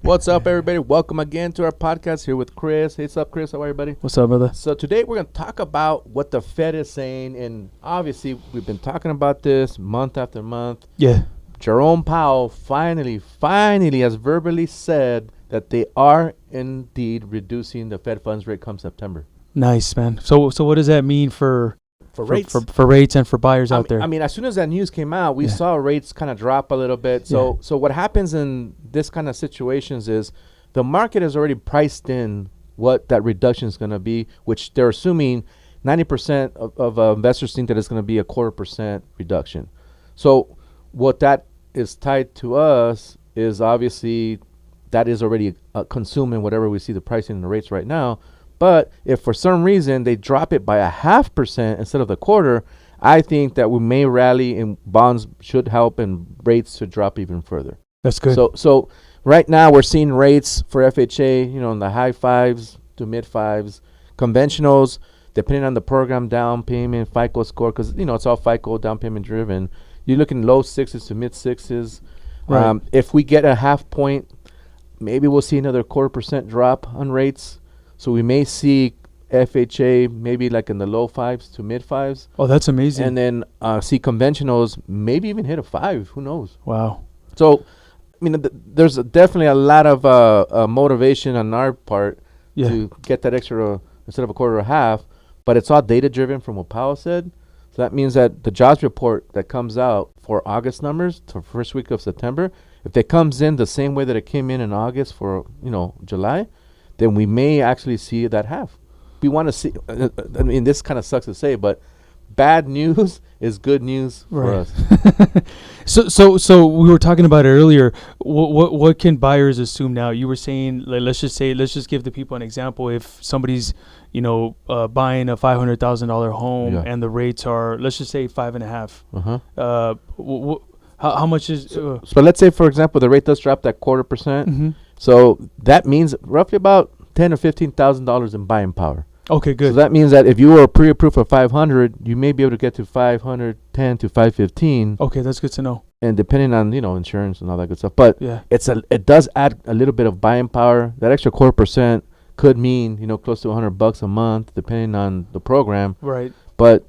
What's up, everybody? Welcome again to our podcast here with Chris. Hey, what's up, Chris? How are you, buddy? What's up, brother? So today we're going to talk about what the Fed is saying, and obviously we've been talking about this month after month. Yeah. Jerome Powell finally has verbally said that they are indeed reducing the Fed funds rate come September. Nice, man. So what does that mean for rates? For rates and for buyers out there? I mean, as soon as that news came out, we saw rates kind of drop a little bit. So what happens in this kind of situations is the market has already priced in what that reduction is going to be, which they're assuming 90% of investors think that it's going to be a 0.25% reduction. So what that is tied to us is obviously that is already consuming whatever we see the pricing and the rates right now. But if for some reason they drop it by 0.5% instead of the quarter, I think that we may rally and bonds should help and rates should drop even further. That's good. So right now we're seeing rates for FHA, in the high 5s to mid 5s. Conventionals, depending on the program, down payment, FICO score, because it's all FICO down payment driven. You're looking low 6s to mid 6s. Right. If we get a 0.5 point, maybe we'll see another 0.25% drop on rates. So we may see FHA maybe like in the low 5s to mid 5s. Oh, that's amazing. And then see conventionals maybe even hit a 5. Who knows? Wow. So, there's definitely a lot of motivation on our part to get that extra instead of a quarter or a half. But it's all data driven from what Powell said. So that means that the jobs report that comes out for August numbers to first week of September, if it comes in the same way that it came in August for July, then we may actually see that half. We want to see. This kind of sucks to say, but bad news is good news for us. So we were talking about it earlier. What can buyers assume now? You were saying, let's just give the people an example. If somebody's buying a $500,000 home and the rates are, let's just say 5.5. How much is? So let's say, for example, the rate does drop that 0.25%. Mm-hmm. So that means roughly about $10,000 or $15,000 in buying power. Okay, good. So that means that if you were pre-approved for 500, you may be able to get to 510 to 515. Okay, that's good to know. And depending on insurance and all that good stuff, but it does add a little bit of buying power. That extra 0.25% could mean close to $100 a month, depending on the program. Right. But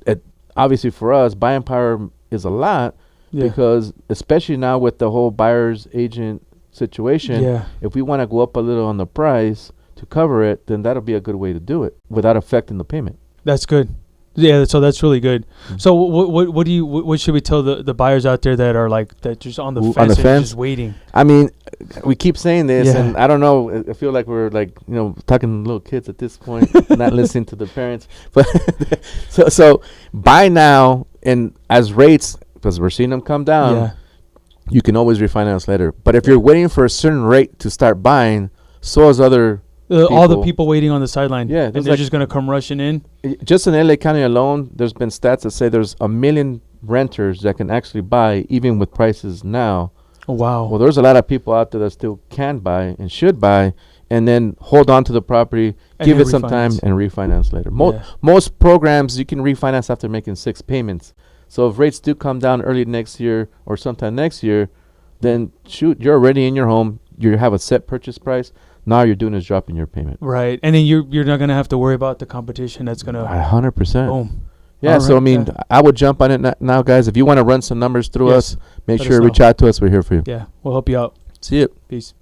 obviously for us, buying power is a lot because especially now with the whole buyer's agent situation, if we want to go up a little on the price to cover it, then that'll be a good way to do it without affecting the payment. That's good. Yeah, so that's really good. Mm-hmm. So what should we tell the buyers out there that are like that just on the fence, just waiting? We keep saying this, and I don't know. I feel like we're like talking to little kids at this point, not listening to the parents. But so buy now, and as rates, because we're seeing them come down, you can always refinance later. But if you're waiting for a certain rate to start buying, so is other. All the people waiting on the sideline. Yeah. And they're just going to come rushing in. Just in LA County alone, there's been stats that say there's 1 million renters that can actually buy even with prices now. Oh, wow. Well, there's a lot of people out there that still can buy and should buy and then hold on to the property, give it some time, and refinance later. Most programs, you can refinance after making 6 payments. So if rates do come down early next year or sometime next year, then you're already in your home. You have a set purchase price. Now you're doing is dropping your payment. Right. And then you're not going to have to worry about the competition that's going to... 100%. Boom. Yeah, so I would jump on it now, guys. If you want to run some numbers through us, make sure to reach out to us. We're here for you. Yeah, we'll help you out. See you. Peace.